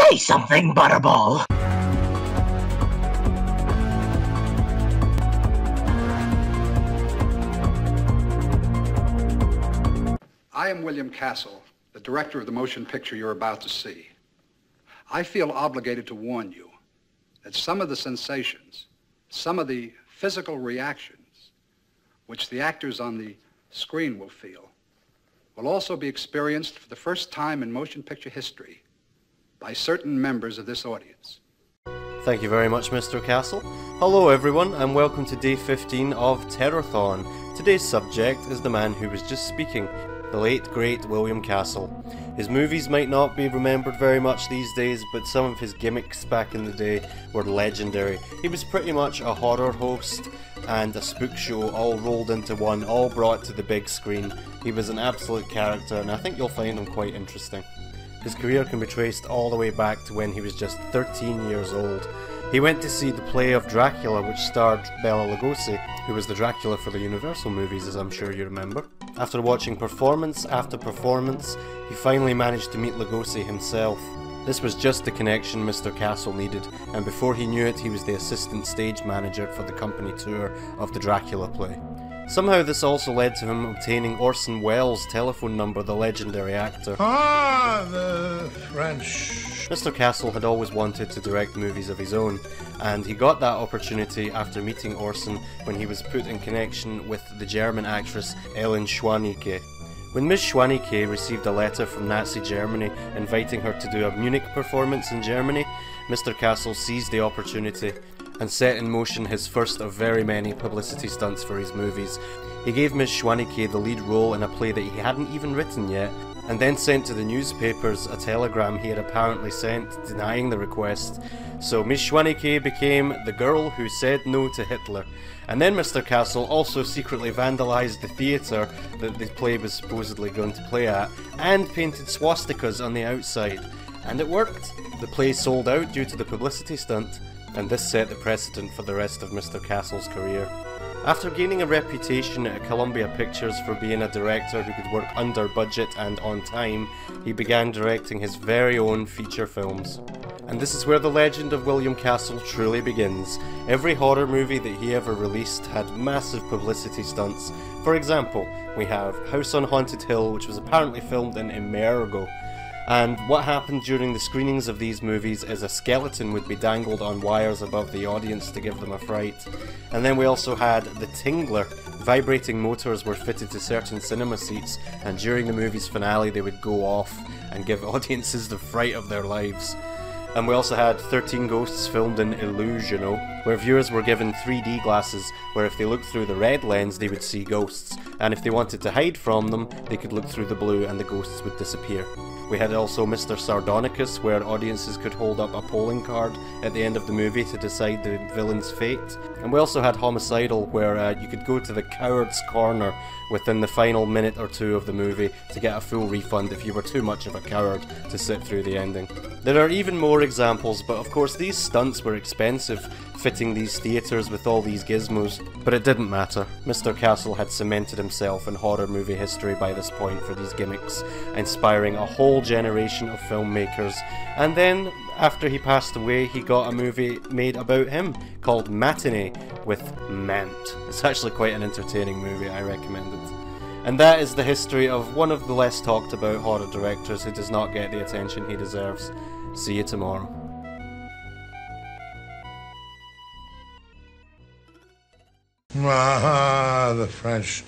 Say something, Butterball! I am William Castle, the director of the motion picture you're about to see. I feel obligated to warn you that some of the sensations, some of the physical reactions which the actors on the screen will feel will also be experienced for the first time in motion picture history by certain members of this audience. Thank you very much, Mr. Castle. Hello everyone, and welcome to day 15 of Terrorthon. Today's subject is the man who was just speaking, the late great William Castle. His movies might not be remembered very much these days, but some of his gimmicks back in the day were legendary. He was pretty much a horror host and a spook show all rolled into one, all brought to the big screen. He was an absolute character, and I think you'll find him quite interesting. His career can be traced all the way back to when he was just 13 years old. He went to see the play of Dracula, which starred Bela Lugosi, who was the Dracula for the Universal movies, as I'm sure you remember. After watching performance after performance, he finally managed to meet Lugosi himself. This was just the connection Mr. Castle needed, and before he knew it, he was the assistant stage manager for the company tour of the Dracula play. Somehow this also led to him obtaining Orson Welles' telephone number, the legendary actor. The French. Mr. Castle had always wanted to direct movies of his own, and he got that opportunity after meeting Orson when he was put in connection with the German actress Ellen Schwanicke. When Ms. Schwanicke received a letter from Nazi Germany inviting her to do a Munich performance in Germany, Mr. Castle seized the opportunity and set in motion his first of very many publicity stunts for his movies. He gave Ms. Schwanicke the lead role in a play that he hadn't even written yet, and then sent to the newspapers a telegram he had apparently sent denying the request. So Ms. Schwanicke became the girl who said no to Hitler. And then Mr. Castle also secretly vandalised the theatre that the play was supposedly going to play at, and painted swastikas on the outside. And it worked. The play sold out due to the publicity stunt, and this set the precedent for the rest of Mr. Castle's career. After gaining a reputation at Columbia Pictures for being a director who could work under budget and on time, he began directing his very own feature films. And this is where the legend of William Castle truly begins. Every horror movie that he ever released had massive publicity stunts. For example, we have House on Haunted Hill, which was apparently filmed in Emergo. And what happened during the screenings of these movies is a skeleton would be dangled on wires above the audience to give them a fright. And then we also had The Tingler. Vibrating motors were fitted to certain cinema seats, and during the movie's finale they would go off and give audiences the fright of their lives. And we also had 13 Ghosts filmed in Illusiono, where viewers were given 3D glasses, where if they looked through the red lens they would see ghosts, and if they wanted to hide from them they could look through the blue and the ghosts would disappear. We had also Mr. Sardonicus, where audiences could hold up a polling card at the end of the movie to decide the villain's fate. And we also had Homicidal, where you could go to the coward's corner within the final minute or two of the movie to get a full refund if you were too much of a coward to sit through the ending. There are even more examples, but of course these stunts were expensive, fitting these theatres with all these gizmos, but it didn't matter. Mr. Castle had cemented himself in horror movie history by this point for these gimmicks, inspiring a whole generation of filmmakers. And then, after he passed away, he got a movie made about him called Matinee with Mant. It's actually quite an entertaining movie, I recommend it. And that is the history of one of the less talked about horror directors who does not get the attention he deserves. See you tomorrow. The French.